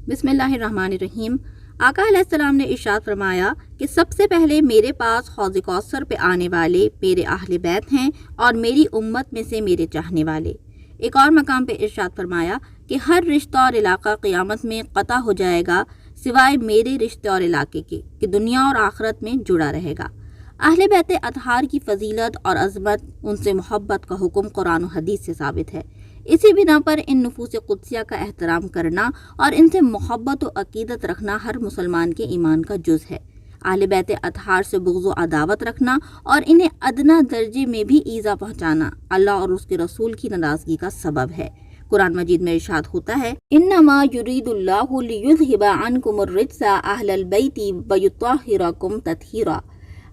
بسم اللہ الرحمن الرحیم۔ آقا علیہ السلام نے ارشاد فرمایا کہ سب سے پہلے میرے پاس حوض کوثر پہ آنے والے میرے اہل بیت ہیں اور میری امت میں سے میرے چاہنے والے۔ ایک اور مقام پہ ارشاد فرمایا کہ ہر رشتہ اور علاقہ قیامت میں قطع ہو جائے گا سوائے میرے رشتے اور علاقے کے، کہ دنیا اور آخرت میں جڑا رہے گا۔ اہل بیت اطہار کی فضیلت اور عظمت، ان سے محبت کا حکم قرآن و حدیث سے ثابت ہے۔ اسی بنا پر ان نفوس قدسیہ کا احترام کرنا اور ان سے محبت و عقیدت رکھنا ہر مسلمان کے ایمان کا جز ہے۔ اہل بیت اطہار سے بغض و عداوت رکھنا اور انہیں ادنیٰ درجے میں بھی ایذا پہنچانا اللہ اور اس کے رسول کی ناراضگی کا سبب ہے۔ قرآن مجید میں ارشاد ہوتا ہے انما یرید اللہ لیذھب عنکم الرجس اہل البیت ویطہرکم تطہیرا۔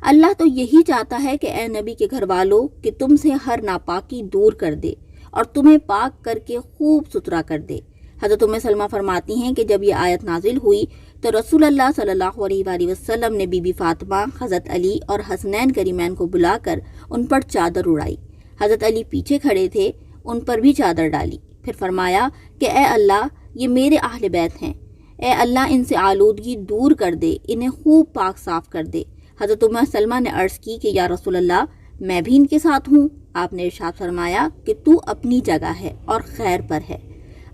اللہ تو یہی چاہتا ہے کہ اے نبی کے گھر والو کہ تم سے ہر ناپاکی دور کر دے اور تمہیں پاک کر کے خوب ستھرا کر دے۔ حضرت سلمہ فرماتی ہیں کہ جب یہ آیت نازل ہوئی تو رسول اللہ صلی اللہ علیہ وآلہ وسلم نے بی بی فاطمہ، حضرت علی اور حسنین کریمین کو بلا کر ان پر چادر اڑائی۔ حضرت علی پیچھے کھڑے تھے، ان پر بھی چادر ڈالی۔ پھر فرمایا کہ اے اللہ، یہ میرے اہل بیت ہیں، اے اللہ ان سے آلودگی دور کر دے، انہیں خوب پاک صاف کر دے۔ حضرت سلمہ نے عرض کی کہ یا رسول اللہ، میں بھی ان کے ساتھ ہوں۔ آپ نے ارشاد فرمایا کہ تو اپنی جگہ ہے اور خیر پر ہے۔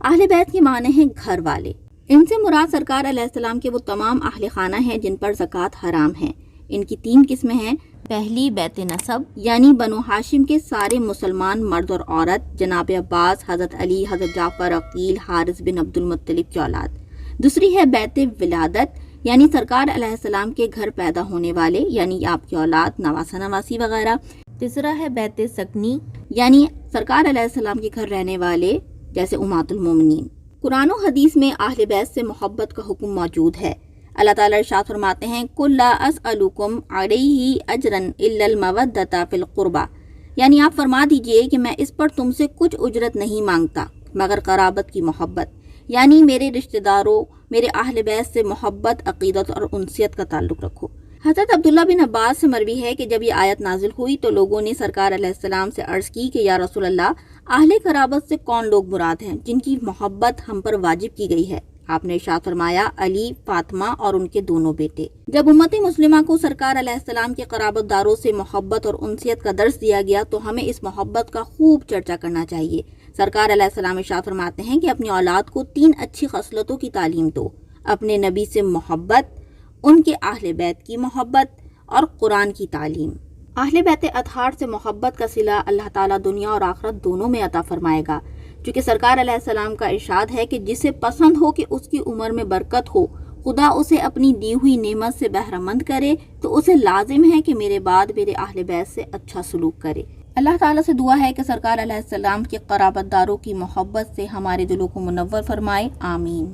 اہل بیت کے معنی ہیں گھر والے۔ ان سے مراد سرکار علیہ السلام کے وہ تمام اہل خانہ ہیں جن پر زکوٰۃ حرام ہے۔ ان کی 3 قسمیں ہیں۔ پہلی بیت نسب، یعنی بنو ہاشم کے سارے مسلمان مرد اور عورت، جناب عباس، حضرت علی، حضرت جعفر، عقیل، حارث بن عبد المطلب کی اولاد۔ دوسری ہے بیت ولادت، یعنی سرکار علیہ السلام کے گھر پیدا ہونے والے، یعنی آپ کی اولاد، نواسہ نواسی وغیرہ۔ تیسرا ہے بیت سکنی، یعنی سرکار علیہ السلام کے گھر رہنے والے جیسے امہات المومنین۔ قرآن و حدیث میں اہل بیت سے محبت کا حکم موجود ہے۔ اللہ تعالیٰ ارشاد فرماتے ہیں قُل لَا أَسْأَلُكُمْ عَلَيْهِ أَجْرًا إِلَّا الْمَوَدَّةَ فِي الْقُرْبَى، یعنی آپ فرما دیجئے کہ میں اس پر تم سے کچھ اجرت نہیں مانگتا مگر قرابت کی محبت، یعنی میرے رشتہ داروں، میرے اہل بیت سے محبت، عقیدت اور انسیت کا تعلق رکھو۔ حضرت عبداللہ بن عباس سے مروی ہے کہ جب یہ آیت نازل ہوئی تو لوگوں نے سرکار علیہ السلام سے عرض کی کہ یا رسول اللہ، اہل قرابت سے کون لوگ مراد ہیں جن کی محبت ہم پر واجب کی گئی ہے؟ آپ نے ارشاد فرمایا علی، فاطمہ اور ان کے دونوں بیٹے۔ جب امت مسلمہ کو سرکار علیہ السلام کے قرابت داروں سے محبت اور انسیت کا درس دیا گیا تو ہمیں اس محبت کا خوب چرچا کرنا چاہیے۔ سرکار علیہ السلام ارشاد فرماتے ہیں کہ اپنی اولاد کو 3 اچھی خصلتوں کی تعلیم دو: اپنے نبی سے محبت، ان کے اہل بیت کی محبت اور قرآن کی تعلیم۔ اہل بیت اطہار سے محبت کا صلہ اللہ تعالیٰ دنیا اور آخرت دونوں میں عطا فرمائے گا، چونکہ سرکار علیہ السلام کا ارشاد ہے کہ جسے پسند ہو کہ اس کی عمر میں برکت ہو، خدا اسے اپنی دی ہوئی نعمت سے بہرہ مند کرے، تو اسے لازم ہے کہ میرے بعد میرے اہل بیت سے اچھا سلوک کرے۔ اللہ تعالیٰ سے دعا ہے کہ سرکار علیہ السلام کے قرابت داروں کی محبت سے ہمارے دلوں کو منور فرمائے، آمین۔